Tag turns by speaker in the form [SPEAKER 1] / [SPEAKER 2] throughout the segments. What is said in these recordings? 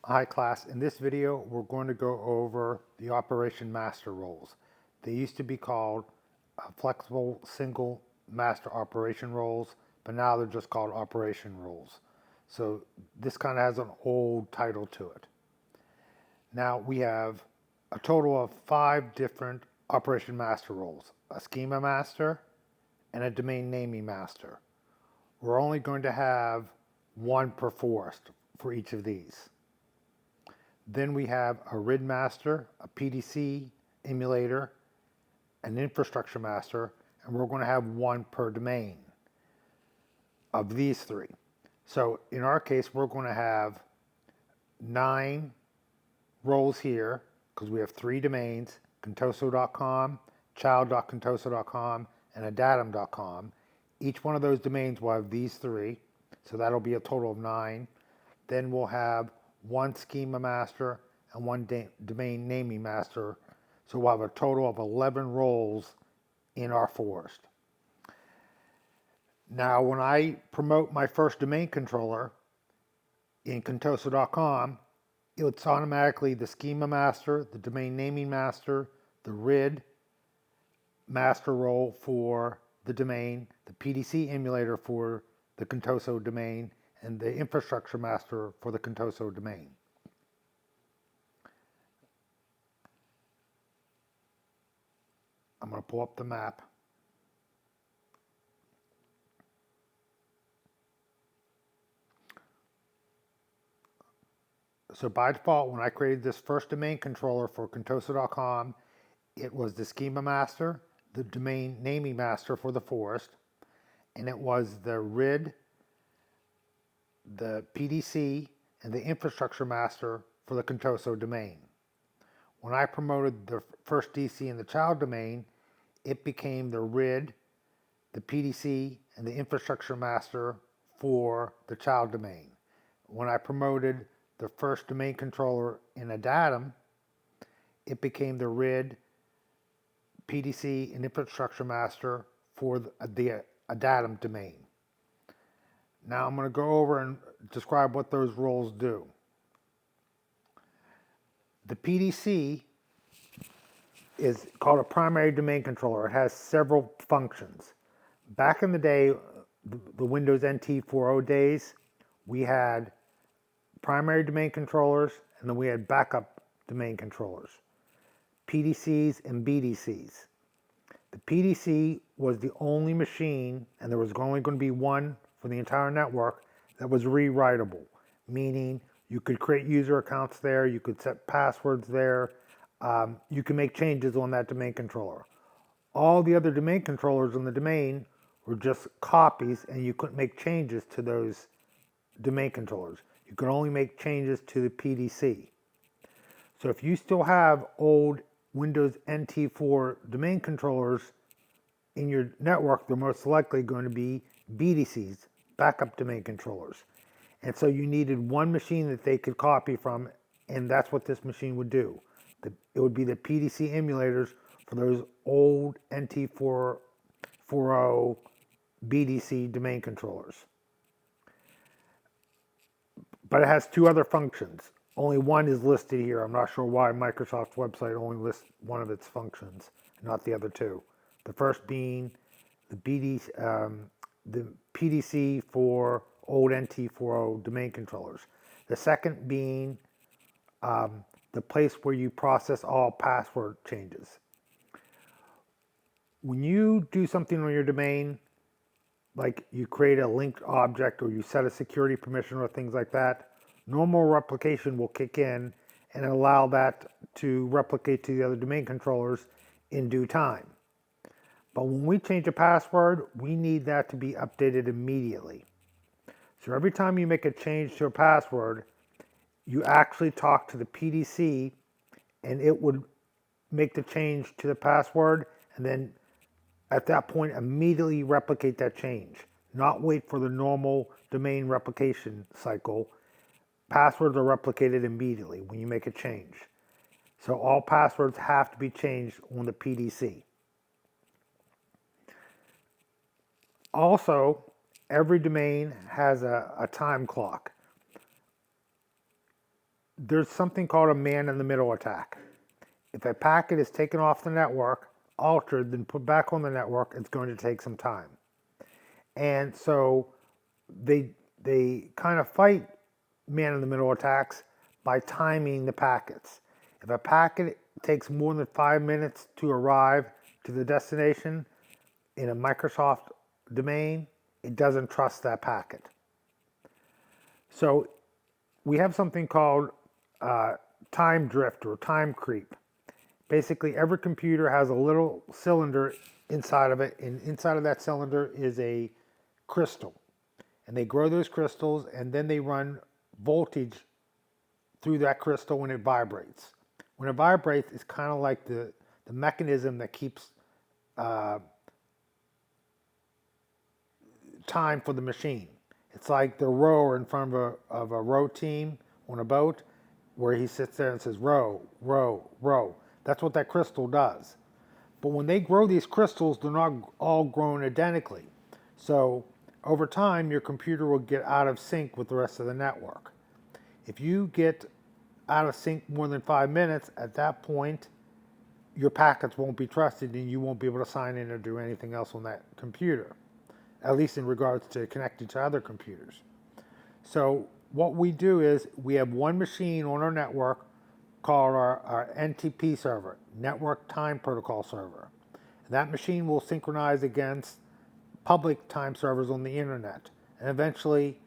[SPEAKER 1] Hi class, in this video we're going to go over the operation master roles. They used to be called flexible single master operation roles, but now they're just called operation roles. So this kind of has an old title to it. Now we have a total of 5 different operation master roles: a schema master and a domain naming master. We're only going to have one per forest for each of these. Then we have a RID master, a PDC emulator, an infrastructure master, and we're going to have one per domain of these 3. So in our case, we're going to have 9 roles here because we have 3 domains: contoso.com, child.contoso.com, and adatum.com. Each one of those domains will have these 3, so that'll be a total of 9. Then we'll have one schema master and one domain naming master. So we'll have a total of 11 roles in our forest. Now, when I promote my first domain controller in contoso.com, it's automatically the schema master, the domain naming master, the RID master role for the domain, the PDC emulator for the Contoso domain, and the infrastructure master for the Contoso domain. I'm going to pull up the map. So by default, when I created this first domain controller for contoso.com, it was the schema master, the domain naming master for the forest, and it was the RID, the PDC, and the infrastructure master for the Contoso domain. When I promoted the first DC in the child domain, it became the RID, the PDC, and the infrastructure master for the child domain. When I promoted the first domain controller in adatum, it became the RID, PDC, and infrastructure master for the adatum domain. Now I'm going to go over and describe what those roles do. The PDC is called a primary domain controller. It has several functions. Back in the day, the Windows NT 4.0 days, we had primary domain controllers, and then we had backup domain controllers, PDCs and BDCs. The PDC was the only machine, and there was only going to be one for the entire network, that was rewritable, meaning you could create user accounts there, you could set passwords there, you can make changes on that domain controller. All the other domain controllers in the domain were just copies, and you couldn't make changes to those domain controllers. You could only make changes to the PDC. So if you still have old Windows NT4 domain controllers in your network, they're most likely going to be BDCs, backup domain controllers. And so you needed one machine that they could copy from, and that's what this machine would do. It would be the PDC emulators for those old NT4.0 BDC domain controllers. But it has 2 other functions. Only one is listed here. I'm not sure why Microsoft's website only lists one of its functions, not the other 2. The first being the PDC for old NT4.0 domain controllers. The second being the place where you process all password changes. When you do something on your domain, like you create a linked object or you set a security permission or things like that, normal replication will kick in and allow that to replicate to the other domain controllers in due time. But when we change a password, we need that to be updated immediately. So every time you make a change to a password, you actually talk to the PDC, and it would make the change to the password, and then at that point immediately replicate that change. Not wait for the normal domain replication cycle. Passwords are replicated immediately when you make a change. So all passwords have to be changed on the PDC. Also, every domain has a time clock. there's something called a man-in-the-middle attack. If a packet is taken off the network, altered, then put back on the network, it's going to take some time. And so they kind of fight man-in-the-middle attacks by timing the packets. If a packet takes more than 5 minutes to arrive to the destination in a Microsoft domain, it doesn't trust that packet. So we have something called time drift or time creep. Basically, every computer has a little cylinder inside of it, and inside of that cylinder is a crystal. And they grow those crystals, and then they run voltage through that crystal when it vibrates. When it vibrates, it's kind of like the mechanism that keeps time for the machine. It's like the rower in front of a row team on a boat, where he sits there and says, row, row, row. That's what that crystal does. But when they grow these crystals, they're not all grown identically. So over time, your computer will get out of sync with the rest of the network. If you get out of sync more than 5 minutes, at that point, your packets won't be trusted and you won't be able to sign in or do anything else on that computer, at least in regards to connecting to other computers. So what we do is we have one machine on our network called our NTP server, Network Time Protocol Server. And that machine will synchronize against public time servers on the internet. And eventually,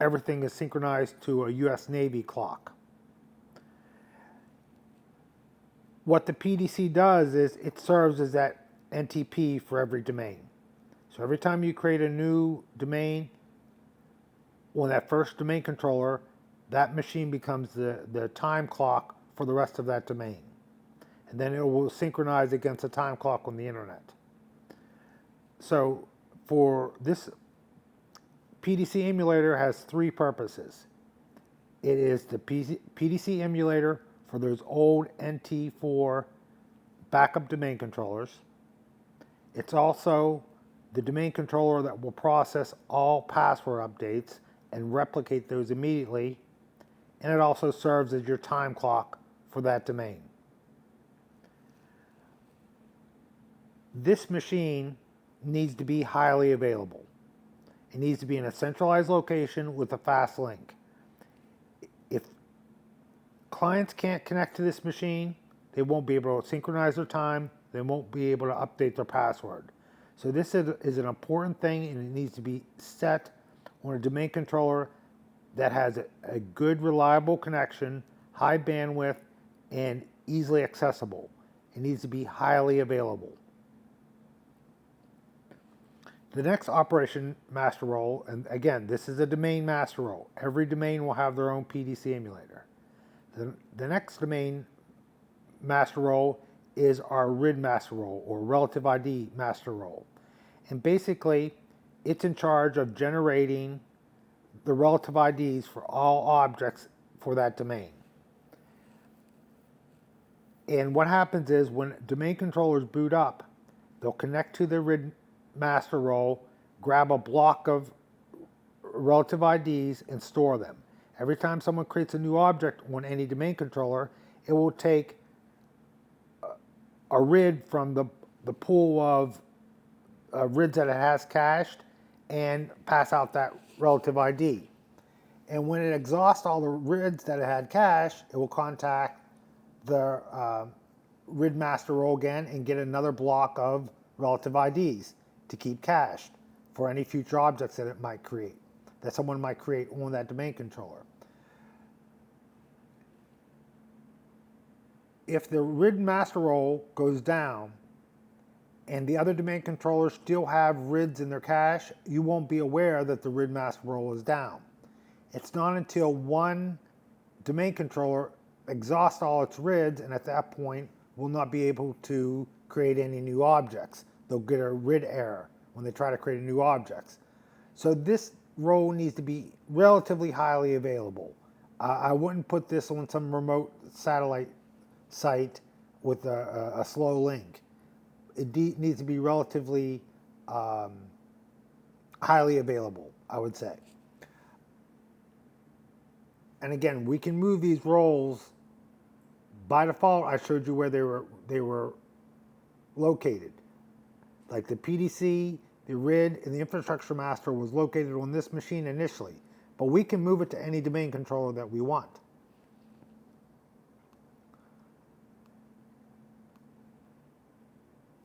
[SPEAKER 1] everything is synchronized to a US Navy clock. What the PDC does is it serves as that NTP for every domain. So every time you create a new domain on that first domain controller, that machine becomes the time clock for the rest of that domain. And then it will synchronize against a time clock on the internet. So for this, PDC emulator has three purposes. It is the PDC emulator for those old NT4 backup domain controllers. It's also the domain controller that will process all password updates and replicate those immediately. And it also serves as your time clock for that domain. This machine needs to be highly available. It needs to be in a centralized location with a fast link. If clients can't connect to this machine, they won't be able to synchronize their time. They won't be able to update their password. So this is an important thing, and it needs to be set on a domain controller that has a good, reliable connection, high bandwidth, and easily accessible. It needs to be highly available. The next operation master role, and again, this is a domain master role. Every domain will have their own PDC emulator. The next domain master role is our RID master role, or relative ID master role. And basically, it's in charge of generating the relative IDs for all objects for that domain. And what happens is when domain controllers boot up, they'll connect to the RID master role, grab a block of relative IDs, and store them. Every time someone creates a new object on any domain controller, it will take a RID from the pool of RIDs that it has cached and pass out that relative ID. And when it exhausts all the RIDs that it had cached, it will contact the RID master role again and get another block of relative IDs to keep cached for any future objects that it might create, that someone might create on that domain controller. If the RID master role goes down and the other domain controllers still have RIDs in their cache, you won't be aware that the RID master role is down. It's not until one domain controller exhausts all its RIDs, and at that point will not be able to create any new objects. They'll get a RID error when they try to create a new objects. So this role needs to be relatively highly available. I wouldn't put this on some remote satellite site with a slow link. It needs to be relatively highly available, I would say. And again, we can move these roles. By default, I showed you where they were located. Like the PDC, the RID, and the infrastructure master was located on this machine initially, but we can move it to any domain controller that we want.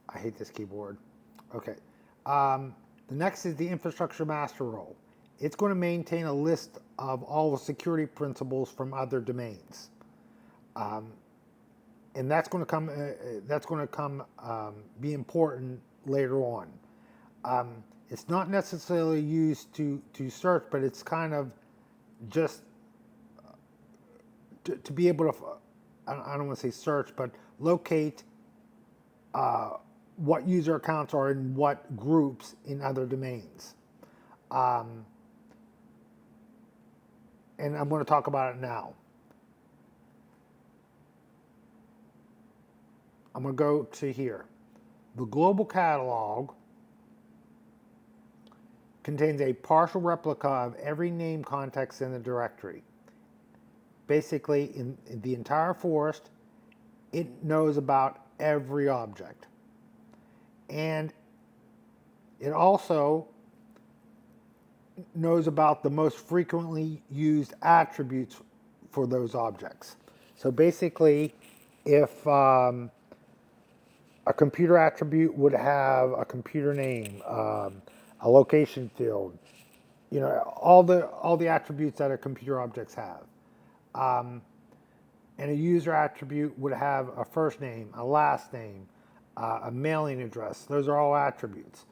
[SPEAKER 1] I hate this keyboard. Okay. The next is the infrastructure master role. It's going to maintain a list of all the security principles from other domains. And that's going to come be important later on. It's not necessarily used to search, but it's kind of just to be able to, I don't want to say search, but locate what user accounts are in what groups in other domains. And I'm going to talk about it now. I'm going to go to here. The global catalog contains a partial replica of every name context in the directory. Basically, in the entire forest, it knows about every object. And it also knows about the most frequently used attributes for those objects. So basically, if a computer attribute would have a computer name, a location field, all the attributes that a computer objects have. And a user attribute would have a first name, a last name, a mailing address. Those are all attributes.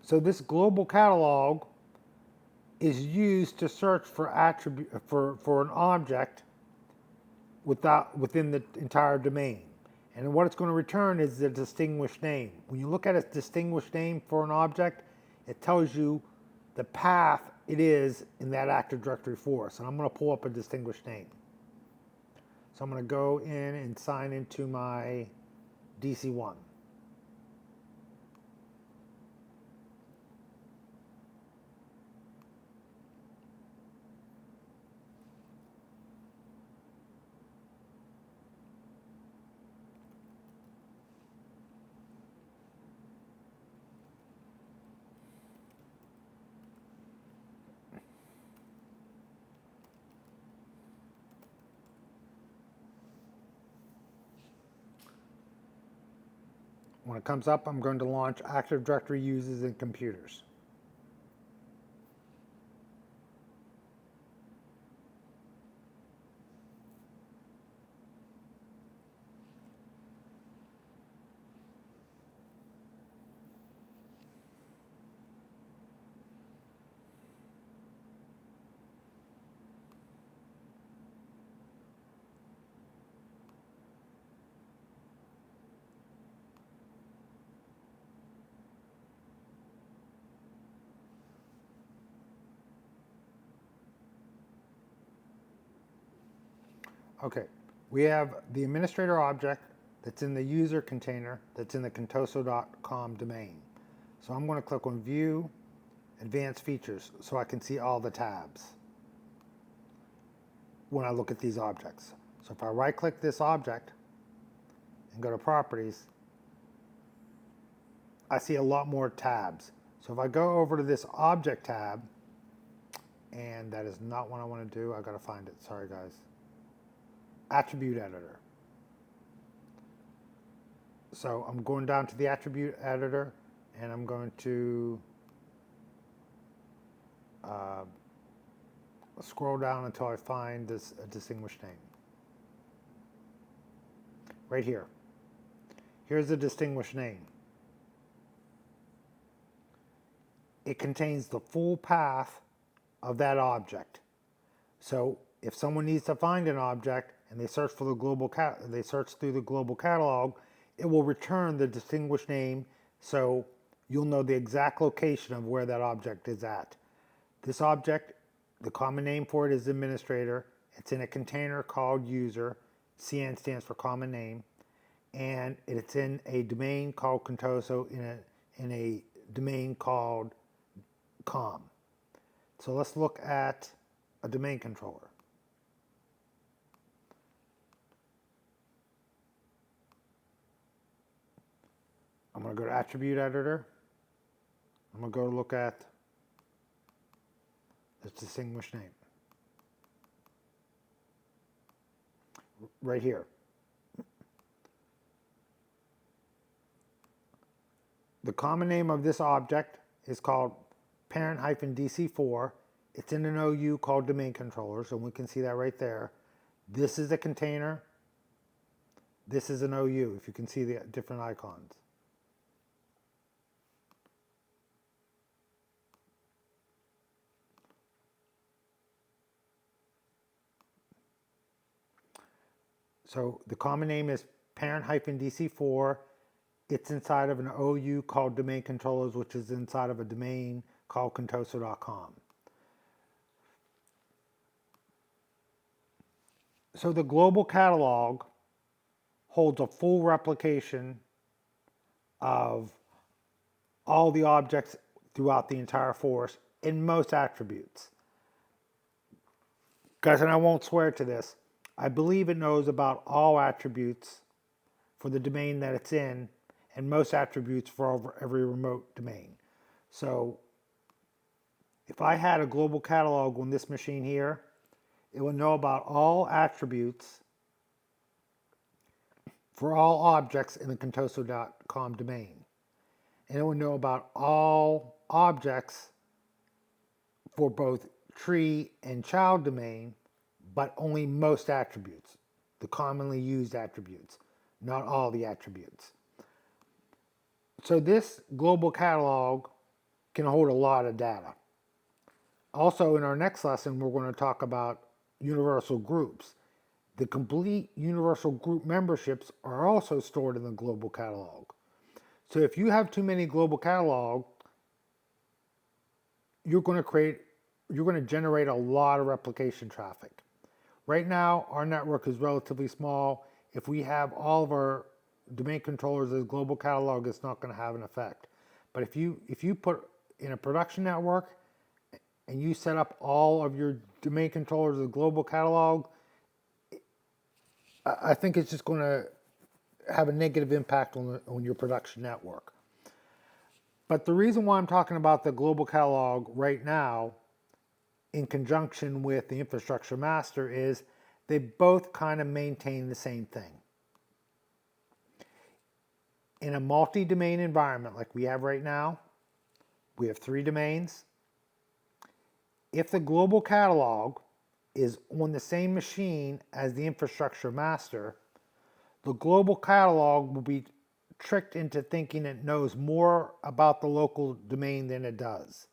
[SPEAKER 1] So this global catalog is used to search for for an object within the entire domain. And what it's going to return is the distinguished name. When you look at a distinguished name for an object, it tells you the path it is in that Active Directory for us. And I'm going to pull up a distinguished name. So I'm going to go in and sign into my DC1. When it comes up, I'm going to launch Active Directory Users and Computers. Okay, we have the administrator object that's in the user container that's in the contoso.com domain. So I'm going to click on View, Advanced Features, so I can see all the tabs when I look at these objects. So if I right-click this object and go to Properties, I see a lot more tabs. So if I go over to this Object tab, and that is not what I want to do, I've got to find it, sorry guys. Attribute Editor. So I'm going down to the Attribute Editor, and I'm going to scroll down until I find this distinguished name. Right here. Here's the distinguished name. It contains the full path of that object. So if someone needs to find an object and they search for the through the global catalog, it will return the distinguished name, so you'll know the exact location of where that object is at. This object, the common name for it is administrator. It's in a container called user. CN stands for common name, and it's in a domain called Contoso in a domain called com. So let's look at a domain controller. I'm going to go to Attribute Editor. I'm going to go look at this distinguished name. Right here. The common name of this object is called parent-DC4. It's in an OU called domain controller, so we can see that right there. This is a container. This is an OU, if you can see the different icons. So the common name is parent-DC4. It's inside of an OU called domain controllers, which is inside of a domain called contoso.com. So the global catalog holds a full replication of all the objects throughout the entire forest in most attributes. Guys, and I won't swear to this, I believe it knows about all attributes for the domain that it's in and most attributes for every remote domain. So if I had a global catalog on this machine here, it would know about all attributes for all objects in the contoso.com domain. And it would know about all objects for both tree and child domain, but only most attributes, the commonly used attributes, not all the attributes. So this global catalog can hold a lot of data. Also, in our next lesson, we're going to talk about universal groups. The complete universal group memberships are also stored in the global catalog. So if you have too many global catalog, you're going to generate a lot of replication traffic. Right now, our network is relatively small. If we have all of our domain controllers as global catalog, it's not going to have an effect. But if you put in a production network and you set up all of your domain controllers as global catalog, I think it's just going to have a negative impact on your production network. But the reason why I'm talking about the global catalog right now in conjunction with the infrastructure master is they both kind of maintain the same thing. In a multi-domain environment like we have right now, we have 3 domains. If the global catalog is on the same machine as the infrastructure master, the global catalog will be tricked into thinking it knows more about the local domain than it does,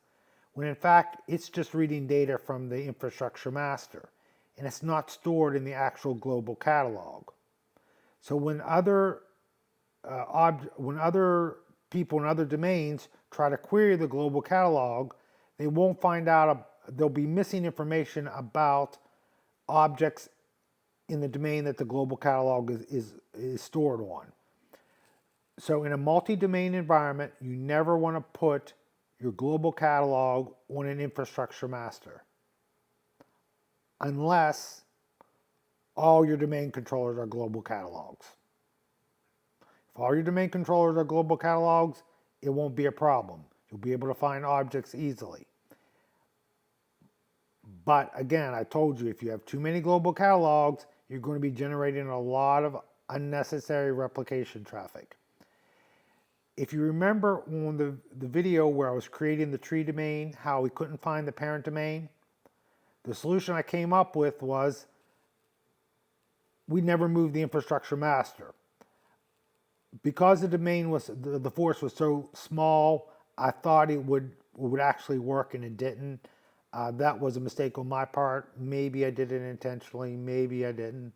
[SPEAKER 1] when in fact it's just reading data from the infrastructure master and it's not stored in the actual global catalog. So when other people in other domains try to query the global catalog, they won't find out, they'll be missing information about objects in the domain that the global catalog is stored on. So in a multi-domain environment, you never want to put your global catalog on an infrastructure master unless all your domain controllers are global catalogs. If all your domain controllers are global catalogs, it won't be a problem. You'll be able to find objects easily. But again, I told you, if you have too many global catalogs, you're going to be generating a lot of unnecessary replication traffic. If you remember on the video where I was creating the tree domain, how we couldn't find the parent domain, the solution I came up with was we never moved the infrastructure master. Because the domain was, the forest was so small, I thought it would actually work and it didn't. That was a mistake on my part. Maybe I did it intentionally, maybe I didn't.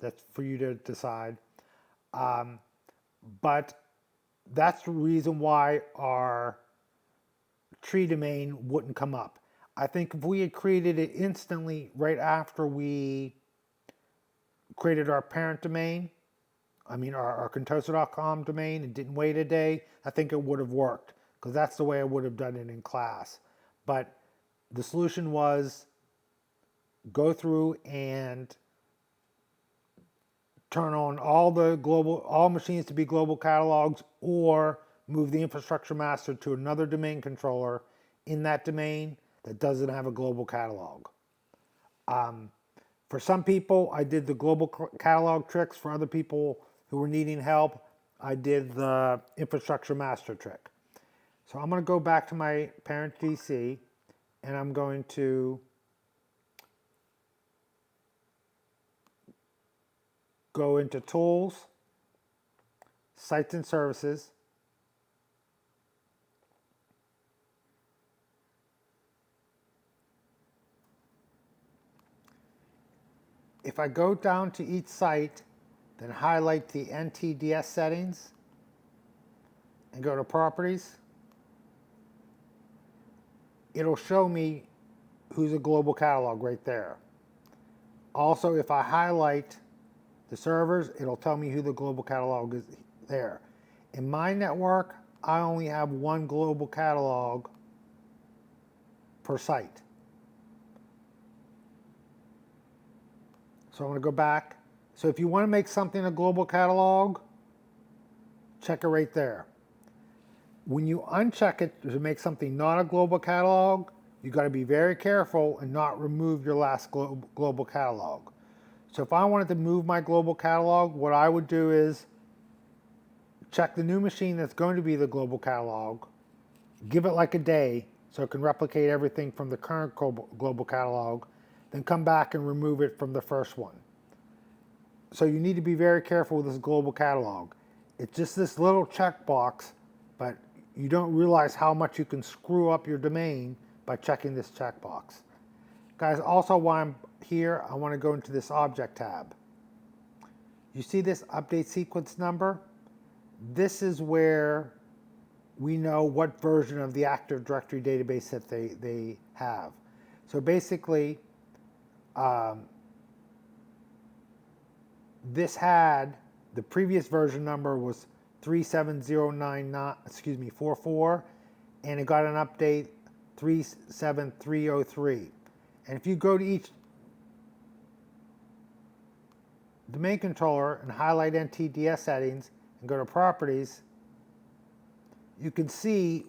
[SPEAKER 1] That's for you to decide. But that's the reason why our tree domain wouldn't come up. I think if we had created it instantly right after we created our parent domain, our contoso.com domain, and didn't wait a day, I think it would have worked, because that's the way I would have done it in class. But the solution was go through and turn on all machines to be global catalogs, or move the infrastructure master to another domain controller in that domain that doesn't have a global catalog. For some people, I did the global catalog tricks. For other people who were needing help, I did the infrastructure master trick. So I'm going to go back to my parent DC, and I'm going to go into Tools, Sites and Services. If I go down to each site, then highlight the NTDS settings and go to Properties, it'll show me who's a global catalog right there. Also, if I highlight the servers, it'll tell me who the global catalog is there. In my network, I only have one global catalog per site. So I'm going to go back. So if you want to make something a global catalog, check it right there. When you uncheck it to make something not a global catalog, you got to be very careful and not remove your last global catalog. So if I wanted to move my global catalog, what I would do is check the new machine that's going to be the global catalog, give it like a day so it can replicate everything from the current global catalog, then come back and remove it from the first one. So you need to be very careful with this global catalog. It's just this little checkbox, but you don't realize how much you can screw up your domain by checking this checkbox. Guys, also while I'm here, I want to go into this object tab. You see this update sequence number? This is where we know what version of the Active Directory database that they have. So basically, this had, the previous version number was 37099, 44, and it got an update 37303. And if you go to each domain controller and highlight NTDS settings and go to properties, you can see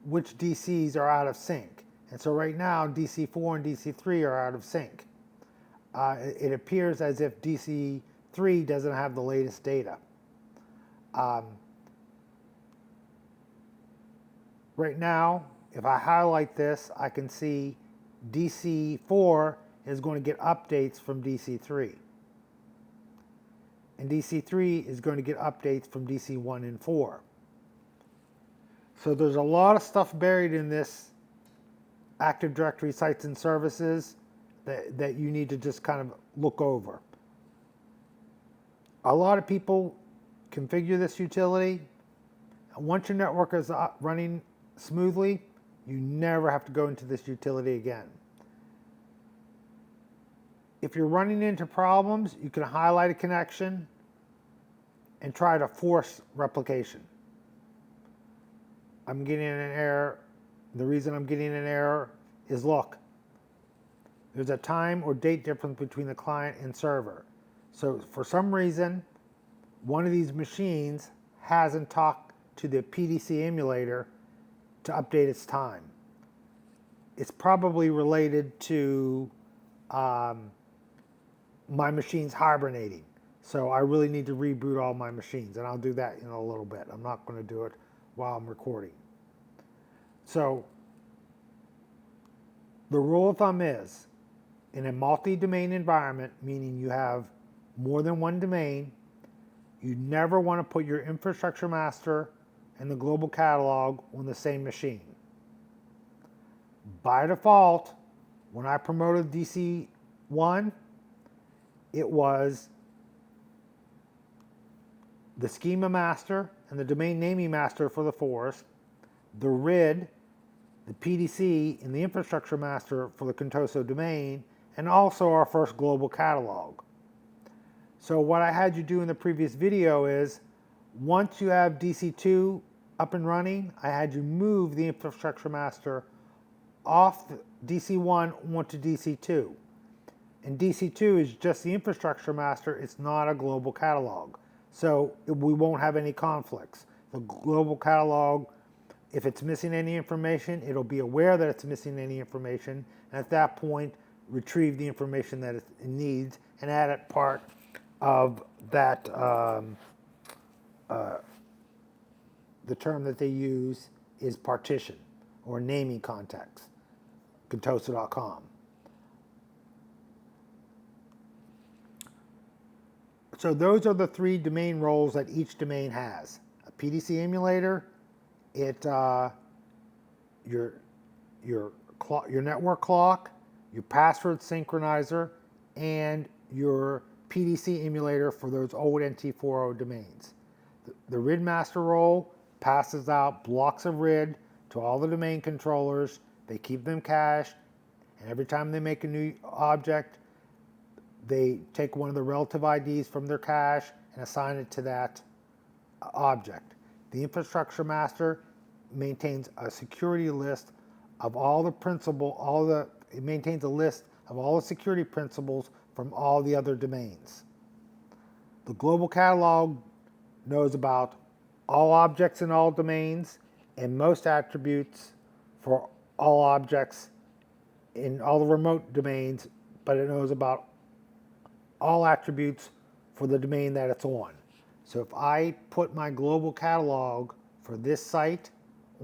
[SPEAKER 1] which DCs are out of sync. And so right now, DC4 and DC3 are out of sync. It appears as if DC3 doesn't have the latest data. Right now, if I highlight this, I can see DC4 is going to get updates from DC3. And DC3 is going to get updates from DC1 and 4. So there's a lot of stuff buried in this Active Directory sites and services that you need to just kind of look over. A lot of people configure this utility. Once your network is running smoothly, you never have to go into this utility again. If you're running into problems, you can highlight a connection and try to force replication. I'm getting an error. The reason I'm getting an error is, look, there's a time or date difference between the client and server. So for some reason, one of these machines hasn't talked to the PDC emulator to update its time. It's probably related to my machines hibernating. So I really need to reboot all my machines, and I'll do that in a little bit. I'm not going to do it while I'm recording. So the rule of thumb is, in a multi-domain environment, meaning you have more than one domain, you never want to put your infrastructure master and the global catalog on the same machine. By default, when I promoted DC1, it was the schema master and the domain naming master for the forest, the RID, the PDC, and the infrastructure master for the Contoso domain, and also our first global catalog. So what I had you do in the previous video is, once you have DC2 up and running, I had you move the infrastructure master off DC1 onto DC2. And DC2 is just the infrastructure master. It's not a global catalog. So we won't have any conflicts. The global catalog, if it's missing any information, it'll be aware that it's missing any information. And at that point, retrieve the information that it needs and add it part of that, the term that they use is partition or naming context, Contoso.com. So those are the three domain roles that each domain has. A PDC emulator, your network clock, your password synchronizer, and your PDC emulator for those old NT40 domains. The RID master role passes out blocks of RID to all the domain controllers. They keep them cached, and every time they make a new object, they take one of the relative IDs from their cache and assign it to that object. The infrastructure master maintains a security list of all the it maintains a list of all the security principles from all the other domains. The global catalog knows about all objects in all domains and most attributes for all objects in all the remote domains, but it knows about all attributes for the domain that it's on. So if I put my global catalog for this site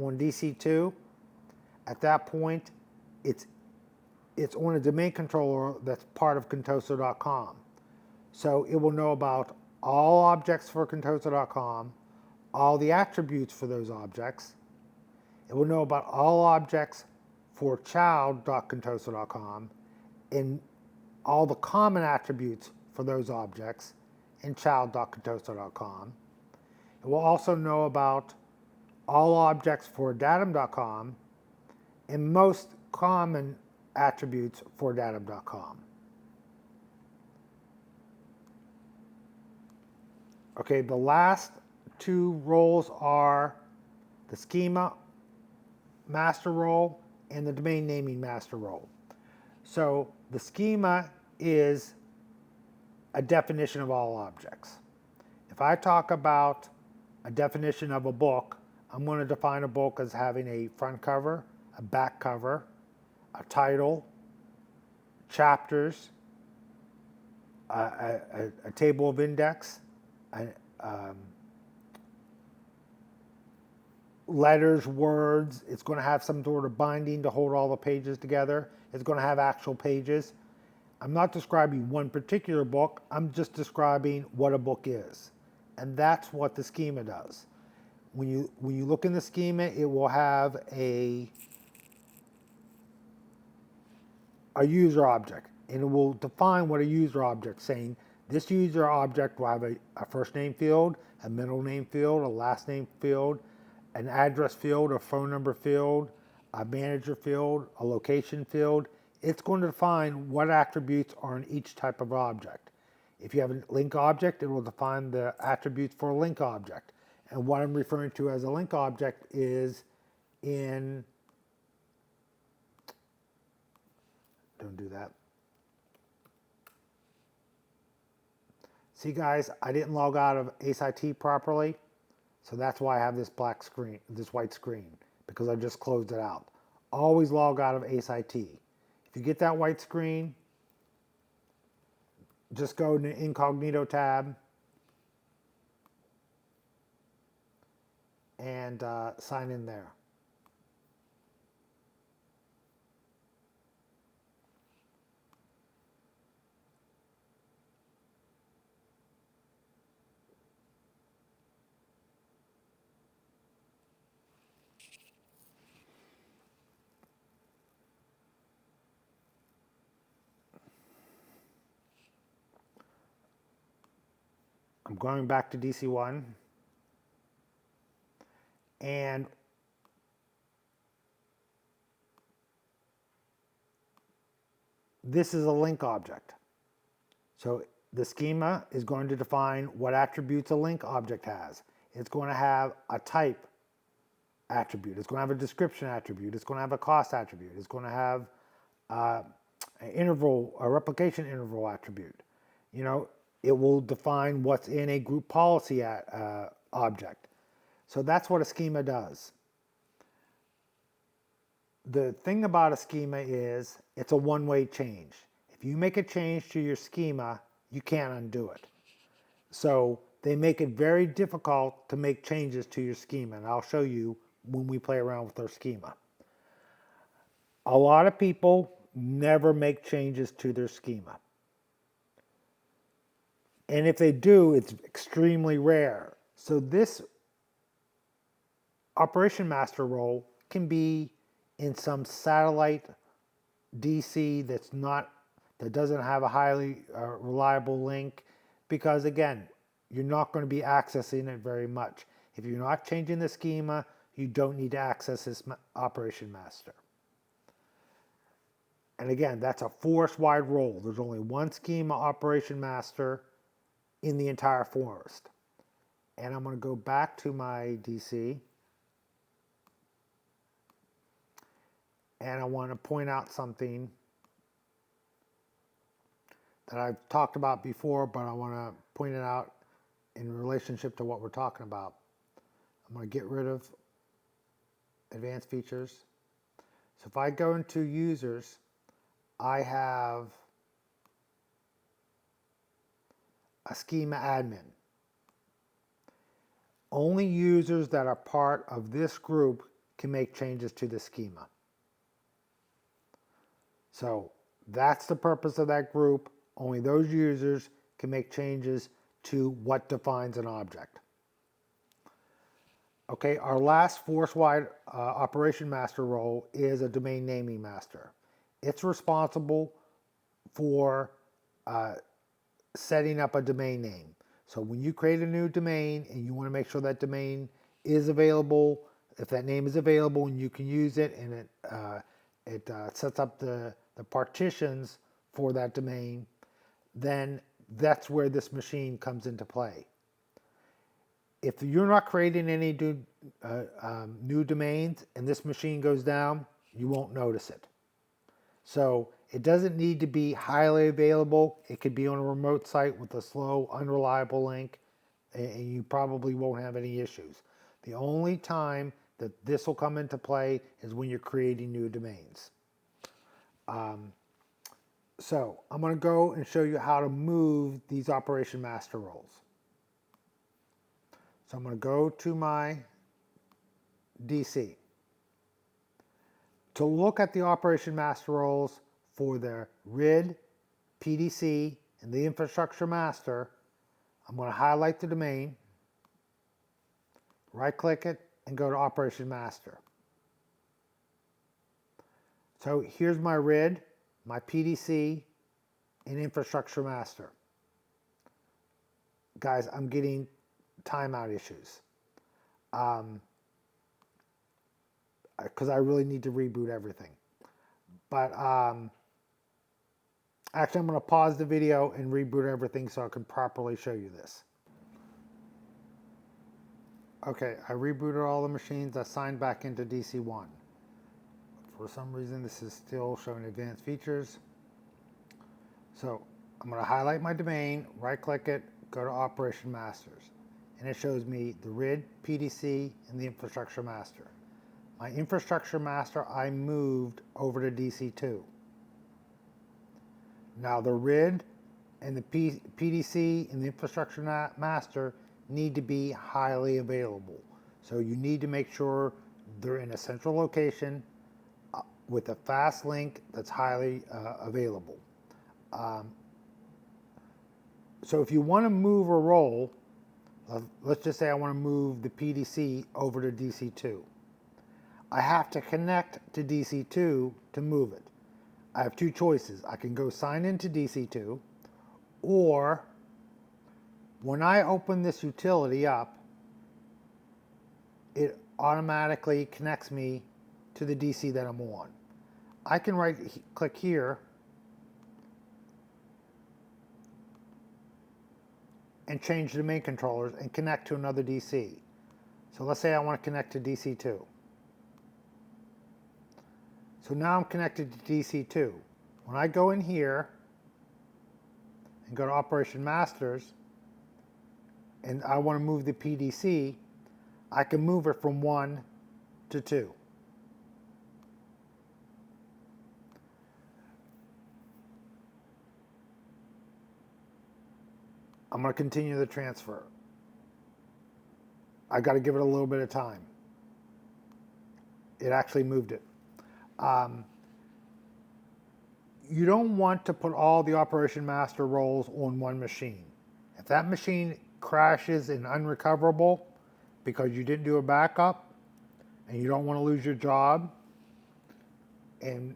[SPEAKER 1] on DC2, at that point, it's on a domain controller that's part of Contoso.com. So it will know about all objects for Contoso.com, all the attributes for those objects. It will know about all objects for child.contoso.com and all the common attributes for those objects in child.contoso.com. It will also know about all objects for datum.com and most common attributes for datum.com. Okay, the last two roles are the schema master role and the domain naming master role. So the schema is a definition of all objects. If I talk about a definition of a book, I'm going to define a book as having a front cover, a back cover, a title, chapters, a table of index, letters, words. It's going to have some sort of binding to hold all the pages together. It's going to have actual pages. I'm not describing one particular book. I'm just describing what a book is. And that's what the schema does. When you look in the schema, it will have a user object. And it will define what a user object is, saying this user object will have a first name field, a middle name field, a last name field, an address field, a phone number field, a manager field, a location field. It's going to define what attributes are in each type of object. If you have a link object, it will define the attributes for a link object. And what I'm referring to as a link object is don't do that. See guys, I didn't log out of ACE-IT properly, so that's why I have this black screen, this white screen, because I just closed it out. Always log out of ACE-IT. If you get that white screen, just go to the incognito tab and sign in there. I'm going back to DC1, and this is a link object. So the schema is going to define what attributes a link object has. It's going to have a type attribute. It's going to have a description attribute. It's going to have a cost attribute. It's going to have a replication interval attribute. You know, it will define what's in a group policy object. So that's what a schema does. The thing about a schema is it's a one-way change. If you make a change to your schema, you can't undo it. So they make it very difficult to make changes to your schema, and I'll show you when we play around with our schema. A lot of people never make changes to their schema. And if they do, it's extremely rare. So this operation master role can be in some satellite DC that doesn't have a highly reliable link, because again, you're not going to be accessing it very much. If you're not changing the schema, you don't need to access this operation master. And again, that's a forest-wide role. There's only one schema operation master in the entire forest. And I'm going to go back to my DC. And I want to point out something that I've talked about before, but I want to point it out in relationship to what we're talking about. I'm going to get rid of advanced features. So if I go into users, I have a schema admin. Only users that are part of this group can make changes to the schema. So that's the purpose of that group. Only those users can make changes to what defines an object. Okay, our last force-wide operation master role is a domain naming master. It's responsible for setting up a domain name. So when you create a new domain and you want to make sure that domain is available, if that name is available and you can use it, and it sets up the partitions for that domain, then that's where this machine comes into play. If you're not creating any new domains and this machine goes down, you won't notice it. So it doesn't need to be highly available. It could be on a remote site with a slow, unreliable link, and you probably won't have any issues. The only time that this will come into play is when you're creating new domains. So I'm going to go and show you how to move these operation master roles. So I'm going to go to my DC. To look at the operation master roles for the RID, PDC, and the infrastructure master, I'm going to highlight the domain, right-click it, and go to operation master. So here's my RID, my PDC, and infrastructure master. Guys, I'm getting timeout issues because I really need to reboot everything. But actually, I'm going to pause the video and reboot everything so I can properly show you this. Okay, I rebooted all the machines. I signed back into DC1. For some reason, this is still showing advanced features. So I'm going to highlight my domain, right-click it, go to Operation Masters. And it shows me the RID, PDC, and the Infrastructure Master. My Infrastructure Master, I moved over to DC2. Now the RID and the PDC and the Infrastructure Master need to be highly available. So you need to make sure they're in a central location with a fast link that's highly available. So if you want to move a role, let's just say I want to move the PDC over to DC2. I have to connect to DC2 to move it. I have two choices. I can go sign into DC2, or when I open this utility up, it automatically connects me to the DC that I'm on. I can right-click here and change the domain controllers and connect to another DC. So let's say I want to connect to DC2. So now I'm connected to DC2. When I go in here and go to Operation Masters, and I want to move the PDC, I can move it from 1 to 2. I'm going to continue the transfer. I got to give it a little bit of time. It actually moved it. You don't want to put all the Operation Master roles on one machine. If that machine crashes and unrecoverable because you didn't do a backup and you don't want to lose your job and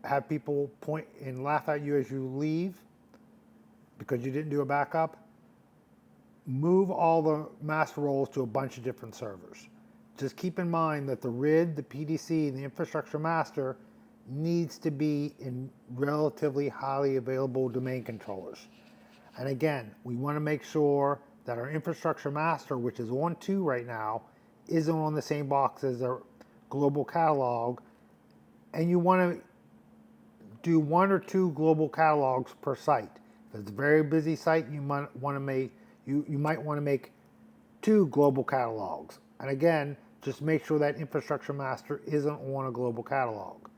[SPEAKER 1] have people point and laugh at you as you leave because you didn't do a backup, move all the master roles to a bunch of different servers. Just keep in mind that the RID, the PDC, and the infrastructure master needs to be in relatively highly available domain controllers. And again, we want to make sure that our infrastructure master, which is on 2 right now, isn't on the same box as our global catalog. And you want to do 1 or 2 global catalogs per site. If it's a very busy site, you might want to make 2 global catalogs. And again, just make sure that infrastructure master isn't on a global catalog.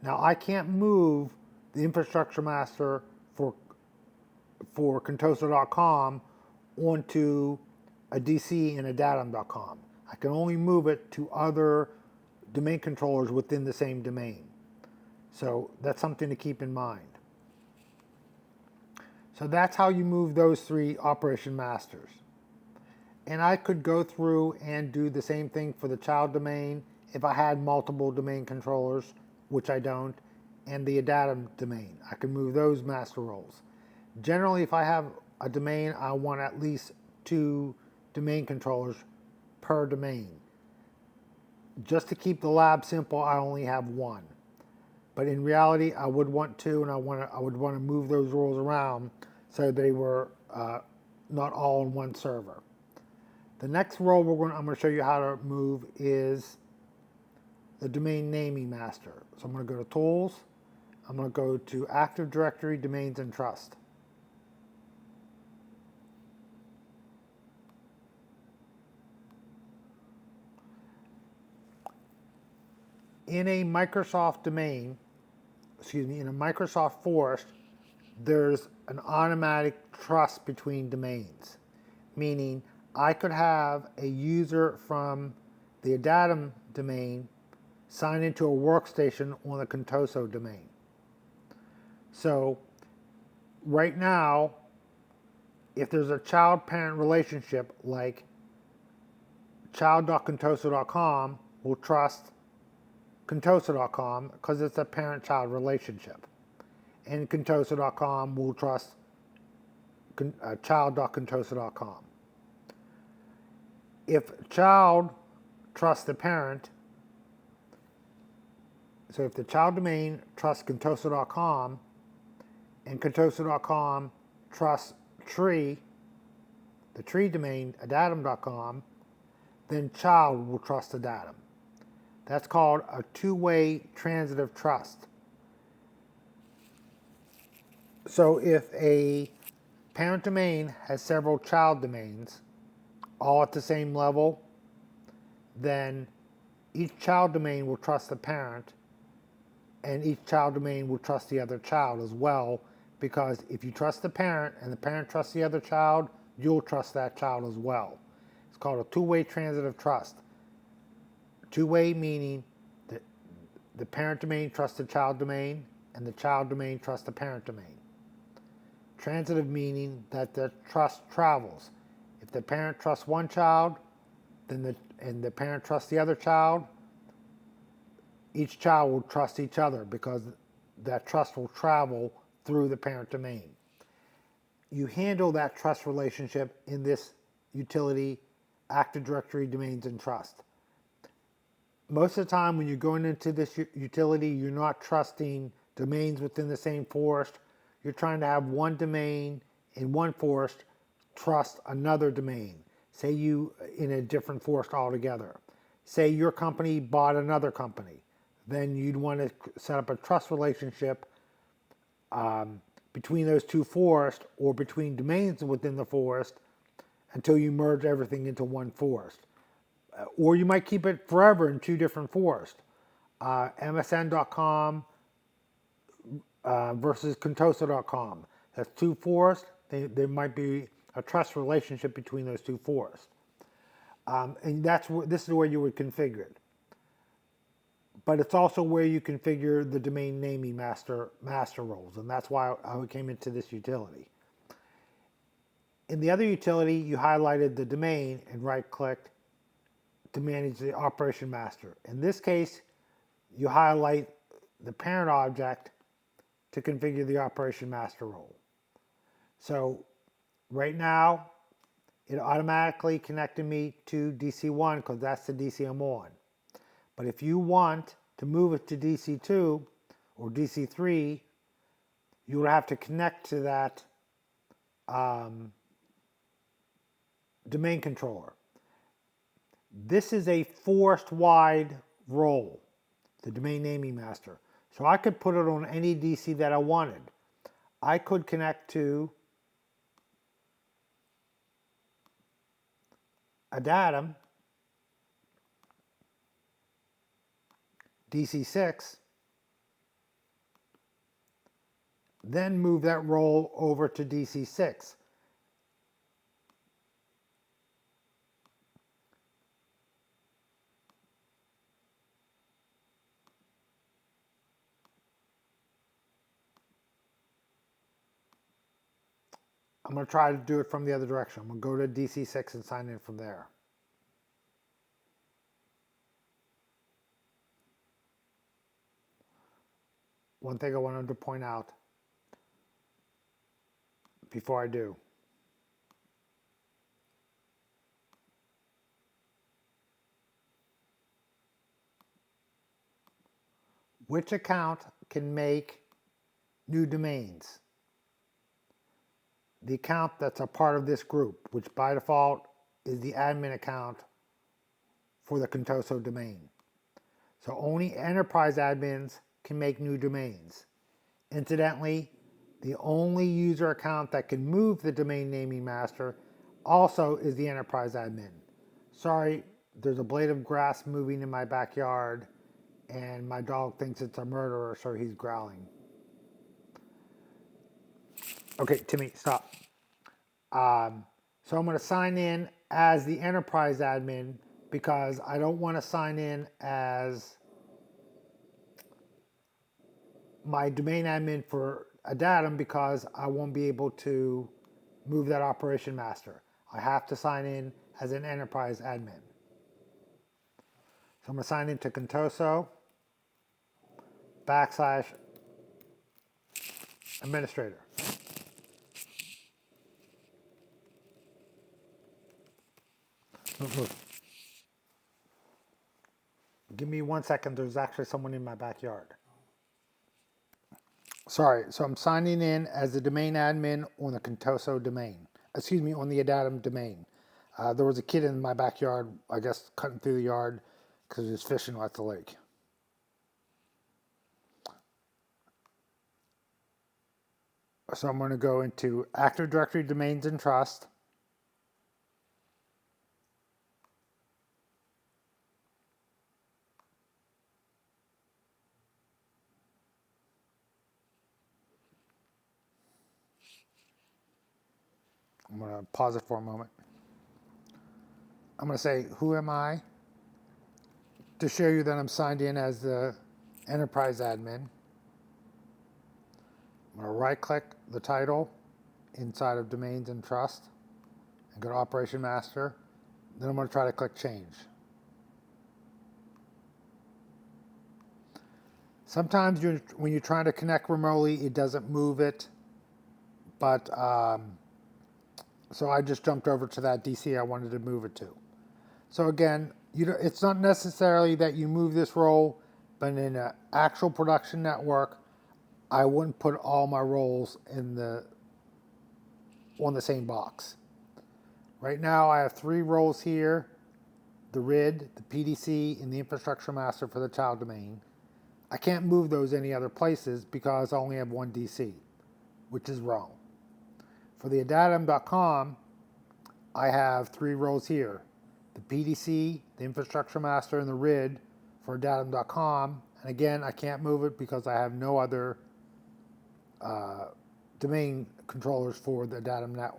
[SPEAKER 1] Now, I can't move the infrastructure master for Contoso.com onto a DC and a Datum.com. I can only move it to other domain controllers within the same domain. So that's something to keep in mind. So that's how you move those 3 operation masters. And I could go through and do the same thing for the child domain if I had multiple domain controllers, which I don't, and the Datum domain. I can move those master roles. Generally, if I have a domain, I want at least 2 domain controllers per domain. Just to keep the lab simple, I only have 1. But in reality, I would want 2, and I would want to move those roles around so they were not all on one server. The next role I'm going to show you how to move is the domain naming master. So I'm going to go to Tools. I'm going to go to Active Directory, Domains, and Trust. In a Microsoft domain, in a Microsoft forest, there's an automatic trust between domains, meaning I could have a user from the Datum domain sign into a workstation on the Contoso domain. So right now, if there's a child-parent relationship, like child.contoso.com will trust Contoso.com because it's a parent-child relationship. And Contoso.com will trust child.contoso.com. If child trusts the parent, so if the child domain trusts Contoso.com and Contoso.com trusts tree, the tree domain, Datum.com, then child will trust the Datum. That's called a 2-way transitive trust. So if a parent domain has several child domains, all at the same level, then each child domain will trust the parent, and each child domain will trust the other child as well, because if you trust the parent and the parent trusts the other child, you'll trust that child as well. It's called a 2-way transitive trust. 2-way meaning that the parent domain trusts the child domain and the child domain trusts the parent domain. Transitive meaning that the trust travels. If the parent trusts one child, then the parent trusts the other child, each child will trust each other because that trust will travel through the parent domain. You handle that trust relationship in this utility, Active Directory, Domains, and Trust. Most of the time when you're going into this utility, you're not trusting domains within the same forest. You're trying to have one domain in one forest trust another domain. Say you in a different forest altogether. Say your company bought another company. Then you'd want to set up a trust relationship between those two forests or between domains within the forest until you merge everything into one forest. Or you might keep it forever in two different forests. MSN.com versus Contoso.com. That's two forests. There might be a trust relationship between those two forests. And this is where you would configure it. But it's also where you configure the domain naming master roles, and that's why I came into this utility. In the other utility, you highlighted the domain and right-clicked to manage the operation master. In this case, you highlight the parent object to configure the operation master role. So right now, it automatically connected me to DC1 because that's the DC I'm on. But if you want to move it to DC2 or DC3, you will have to connect to that domain controller. This is a forest-wide role, the domain naming master. So I could put it on any DC that I wanted. I could connect to a datum, DC6, then move that role over to DC6. I'm going to try to do it from the other direction. I'm going to go to DC6 and sign in from there. One thing I wanted to point out before I do. Which account can make new domains? The account that's a part of this group, which by default is the admin account for the Contoso domain. So only enterprise admins can make new domains. Incidentally, the only user account that can move the domain naming master also is the enterprise admin. Sorry, there's a blade of grass moving in my backyard and my dog thinks it's a murderer, so he's growling. Okay, Timmy, stop. So I'm going to sign in as the enterprise admin because I don't want to sign in as my domain admin for a datum because I won't be able to move that operation master. I have to sign in as an enterprise admin. So I'm going to sign into Contoso / administrator. Move. Give me 1 second. There's actually someone in my backyard. Sorry, so I'm signing in as the domain admin on the Contoso domain. Excuse me, on the Adatum domain. There was a kid in my backyard, I guess, cutting through the yard because he was fishing at the lake. So I'm going to go into Active Directory Domains and Trust. I'm going to pause it for a moment. I'm going to say, who am I? To show you that I'm signed in as the enterprise admin. I'm going to right click the title inside of Domains and Trust and go to Operation Master. Then I'm going to try to click Change. Sometimes when you're trying to connect remotely, it doesn't move it. But so I just jumped over to that DC I wanted to move it to. So again, it's not necessarily that you move this role, but in an actual production network, I wouldn't put all my roles on the same box. Right now I have 3 roles here, the RID, the PDC, and the infrastructure master for the child domain. I can't move those any other places because I only have one DC, which is wrong. For the adatum.com, I have 3 roles here. The PDC, the infrastructure master, and the RID for adatum.com. And again, I can't move it because I have no other domain controllers for the Adatum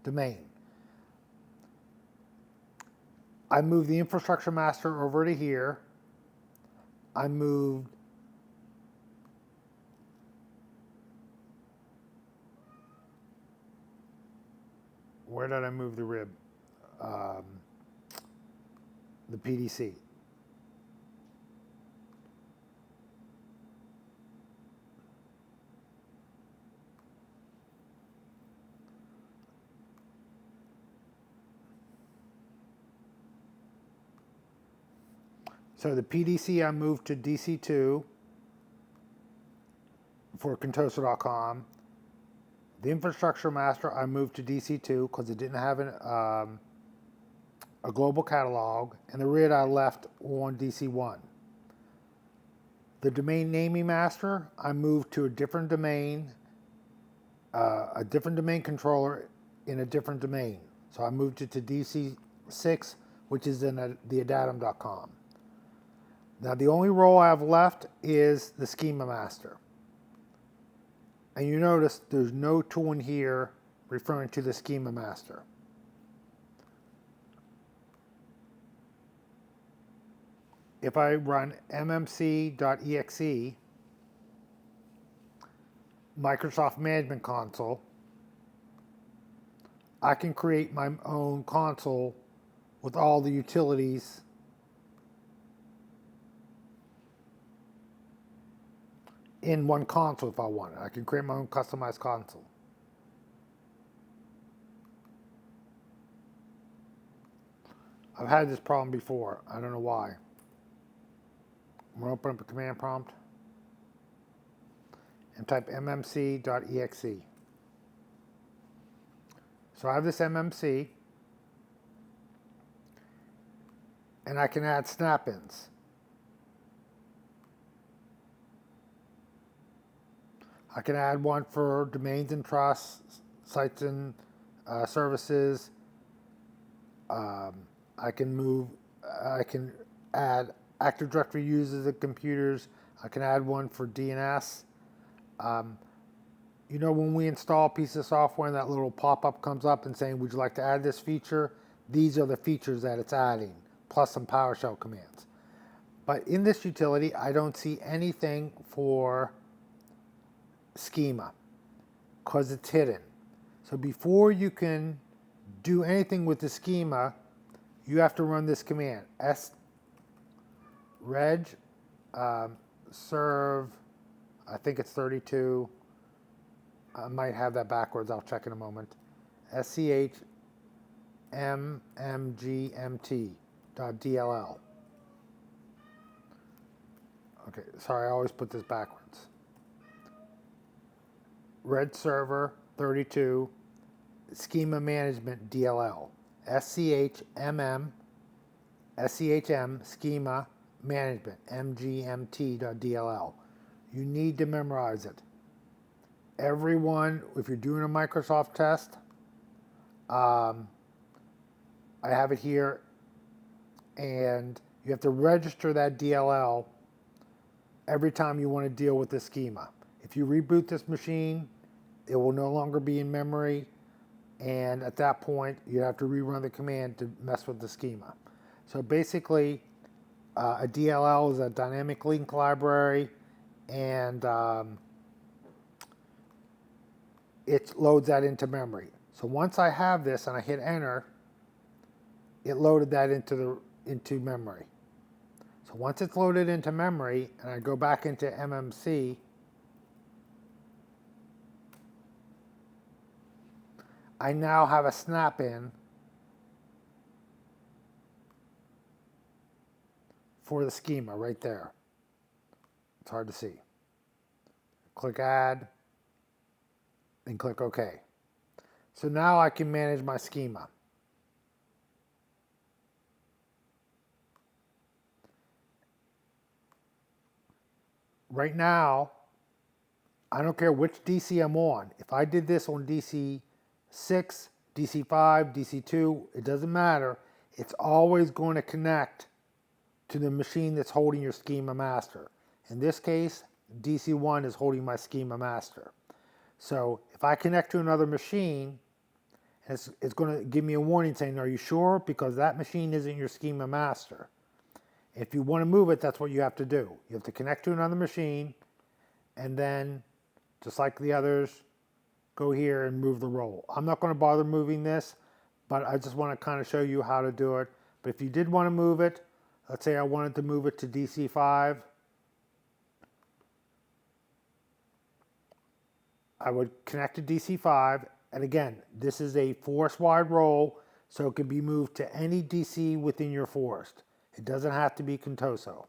[SPEAKER 1] domain. I moved the infrastructure master over to here. I moved where did I move the RIB? The PDC. So the PDC I moved to DC2 for Contoso.com. The infrastructure master I moved to DC2 because it didn't have a global catalog, and the RID I left on DC1. The domain naming master I moved to a different domain controller in a different domain. So I moved it to DC6, which is in the adatum.com. Now the only role I have left is the schema master. And you notice there's no tool in here referring to the schema master. If I run mmc.exe, Microsoft Management Console, I can create my own console with all the utilities in one console if I want it. I can create my own customized console. I've had this problem before. I don't know why. I'm going to open up a command prompt and type mmc.exe. So I have this MMC, and I can add Snapins. I can add one for domains and trusts, sites and services. I can add Active Directory users and computers. I can add one for DNS. You know, when we install a piece of software and that little pop-up comes up and saying, would you like to add this feature? These are the features that it's adding, plus some PowerShell commands. But in this utility, I don't see anything for schema because it's hidden. So before you can do anything with the schema, you have to run this command, serve, I think it's 32. I might have that backwards. I'll check in a moment. schmmgmt.dll. Okay, sorry, I always put this backwards. Red server 32 schema management DLL. SCHM schema management mgmt.dll. You need to memorize it. Everyone, if you're doing a Microsoft test, I have it here, and you have to register that DLL every time you want to deal with the schema. If you reboot this machine, it will no longer be in memory, and at that point, you have to rerun the command to mess with the schema. So basically, a DLL is a dynamic link library, and it loads that into memory. So once I have this and I hit enter, it loaded that into memory. So once it's loaded into memory and I go back into MMC, I now have a snap-in for the schema right there. It's hard to see. Click add, and click OK. So now I can manage my schema. right now, I don't care which DC I'm on. If I did this on DC 6, DC 5, DC 2, it doesn't matter. It's always going to connect to the machine that's holding your schema master. In this case, DC 1 is holding my schema master. So if I connect to another machine, it's going to give me a warning saying, are you sure? Because that machine isn't your schema master. If you want to move it, that's what you have to do. You have to connect to another machine, and then, just like the others, go here and move the role. I'm not going to bother moving this, but I just want to kind of show you how to do it. But if you did want to move it, let's say I wanted to move it to DC5, I would connect to DC5, and again, this is a forest-wide role, so it can be moved to any DC within your forest. It doesn't have to be Contoso.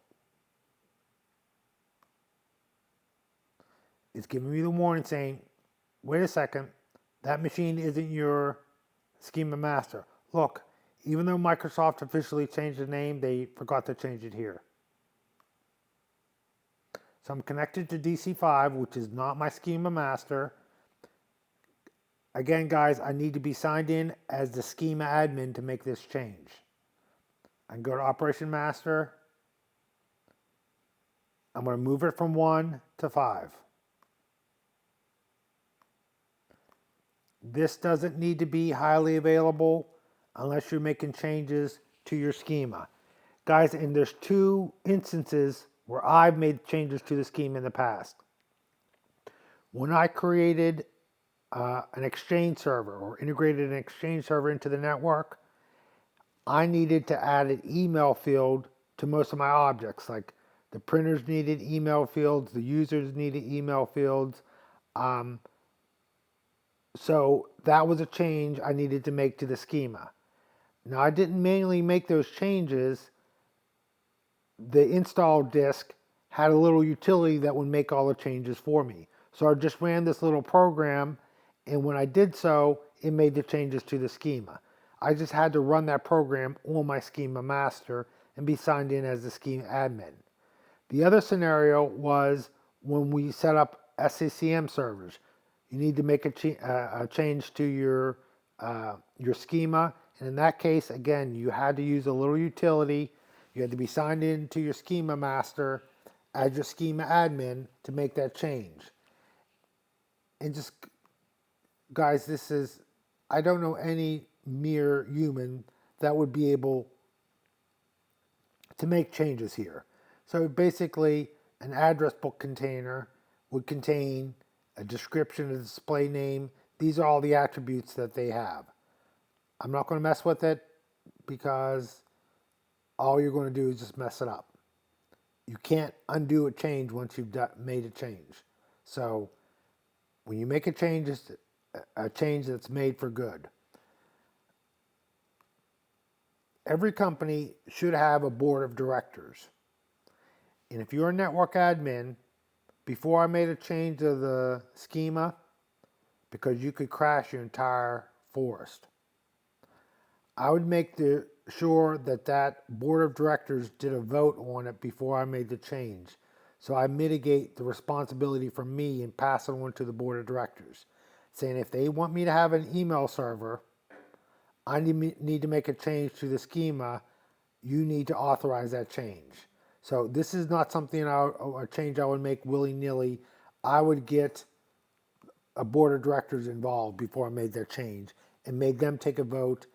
[SPEAKER 1] It's giving me the warning saying, wait a second, that machine isn't your schema master. Look, even though Microsoft officially changed the name, they forgot to change it here. So I'm connected to DC5, which is not my schema master. Again, guys, I need to be signed in as the schema admin to make this change. I can go to Operation Master. I'm going to move it from 1 to 5. This doesn't need to be highly available unless you're making changes to your schema. Guys, and there's 2 instances where I've made changes to the schema in the past. When I created an Exchange server or integrated an Exchange server into the network, I needed to add an email field to most of my objects. Like the printers needed email fields, the users needed email fields. So that was a change I needed to make to the schema. Now I didn't manually make those changes. The install disk had a little utility that would make all the changes for me. So I just ran this little program, and when I did so, it made the changes to the schema. I just had to run that program on my schema master and be signed in as the schema admin. The other scenario was when we set up SCCM servers. You need to make a change to your schema, and in that case, again, you had to use a little utility. You had to be signed in to your schema master as your schema admin to make that change. And just, guys, this is, I don't know any mere human that would be able to make changes here. So basically, an address book container would contain a description, a display name. These are all the attributes that they have. I'm not going to mess with it because all you're going to do is just mess it up. You can't undo a change once you've made a change. So when you make a change, it's a change that's made for good. Every company should have a board of directors. And if you're a network admin, before I made a change to the schema, because you could crash your entire forest, I would make sure that that board of directors did a vote on it before I made the change. So I mitigate the responsibility from me and pass it on to the board of directors, saying if they want me to have an email server, I need to make a change to the schema. You need to authorize that change. So this is not something a change I would make willy-nilly. I would get a board of directors involved before I made their change and made them take a vote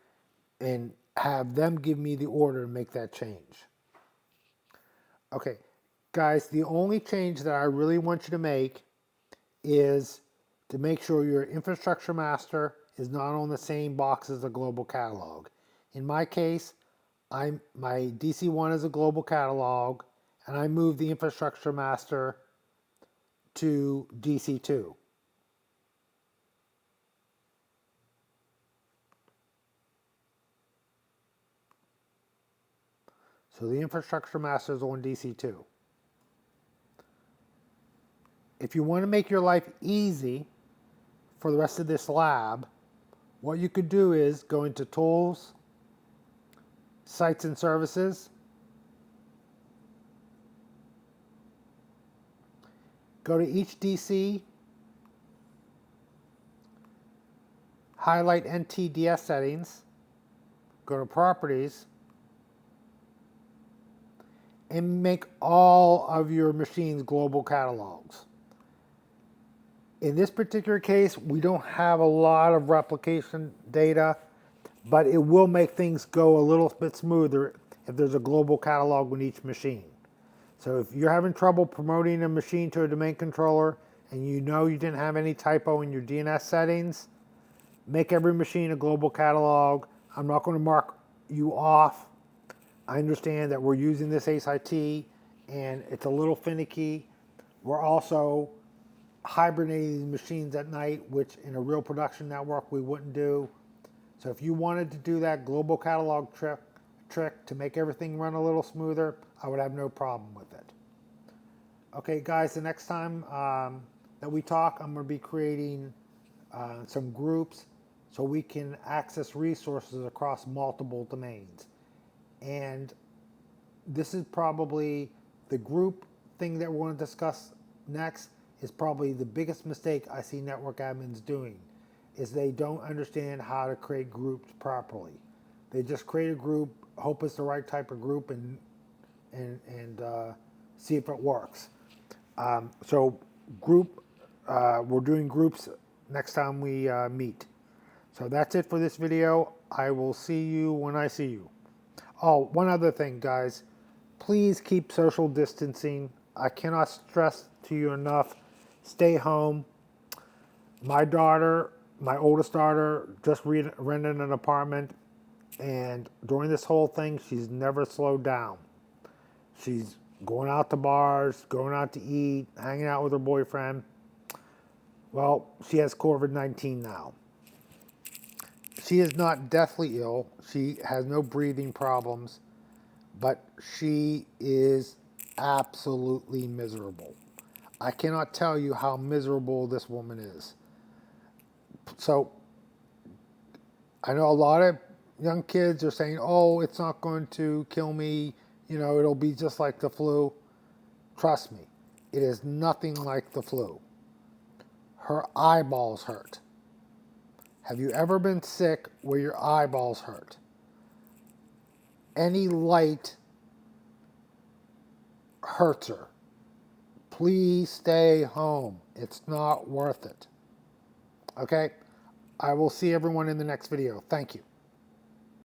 [SPEAKER 1] and have them give me the order to make that change. Okay, guys, the only change that I really want you to make is to make sure your infrastructure master is not on the same box as the global catalog. In my case, my DC1 is a global catalog, and I moved the infrastructure master to DC2. So the infrastructure master is on DC2. If you want to make your life easy for the rest of this lab, what you could do is go into Tools, Sites and Services, Go to each DC, highlight NTDS settings, go to properties, and make all of your machines global catalogs. In this particular case, we don't have a lot of replication data, but it will make things go a little bit smoother if there's a global catalog with each machine. So if you're having trouble promoting a machine to a domain controller and you know you didn't have any typo in your DNS settings, make every machine a global catalog. I'm not going to mark you off. I understand that we're using this ACE IT and it's a little finicky. We're also hibernating these machines at night, which in a real production network we wouldn't do. So if you wanted to do that global catalog trick to make everything run a little smoother, I would have no problem with it. Okay guys, the next time that we talk, I'm going to be creating some groups so we can access resources across multiple domains. And this is probably the group thing that we're going to discuss next is probably the biggest mistake I see network admins doing, is they don't understand how to create groups properly. They just create a group, hope it's the right type of group, and see if it works. So we're doing groups next time we meet. So that's it for this video. I will see you when I see you. Oh, one other thing, guys. Please keep social distancing. I cannot stress to you enough. Stay home. My daughter, my oldest daughter, just rented an apartment. And during this whole thing, she's never slowed down. She's going out to bars, going out to eat, hanging out with her boyfriend. Well, she has COVID-19 now. She is not deathly ill. She has no breathing problems, but she is absolutely miserable. I cannot tell you how miserable this woman is. So I know a lot of young kids are saying, oh, it's not going to kill me. You know, it'll be just like the flu. Trust me, it is nothing like the flu. Her eyeballs hurt. Have you ever been sick where your eyeballs hurt? Any light hurts her. Please stay home. It's not worth it. Okay? I will see everyone in the next video. Thank you.